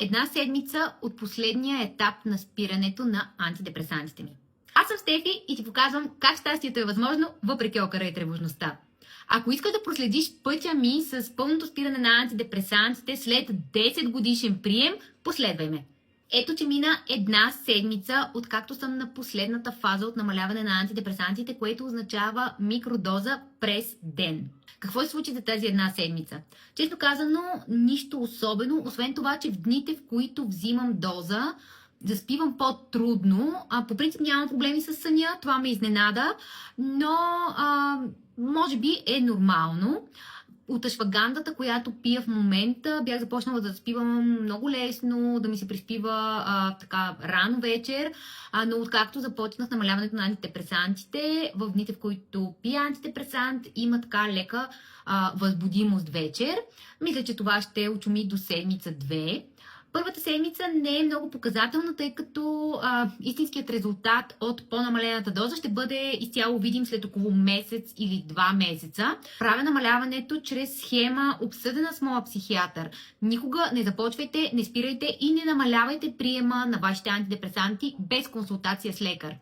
Една седмица от последния етап на спирането на антидепресантите ми. Аз съм Стефи и ти показвам как щастието е възможно, въпреки окъра и тревожността. Ако искаш да проследиш пътя ми с пълното спиране на антидепресантите след 10 годишен прием, последвай ме. Ето, че мина една седмица, откакто съм на последната фаза от намаляване на антидепресантите, което означава микродоза през ден. Какво се случи за тази една седмица? Честно казано, нищо особено, освен това, че в дните, в които взимам доза, заспивам по-трудно. По принцип нямам проблеми с съня, това ме изненада, но може би е нормално. От ашвагандата, която пия в момента, бях започнала да заспивам много лесно, да ми се приспива така рано вечер, но откакто започнах намаляването на антидепресантите, в дните, в които пия антидепресант, има така лека възбудимост вечер. Мисля, че това ще очуми до седмица-две. Първата седмица не е много показателна, тъй като истинският резултат от по-намалената доза ще бъде изцяло видим след около месец или 2 месеца. Правя намаляването чрез схема, обсъдена с моя психиатър. Никога не започвайте, не спирайте и не намалявайте приема на вашите антидепресанти без консултация с лекар.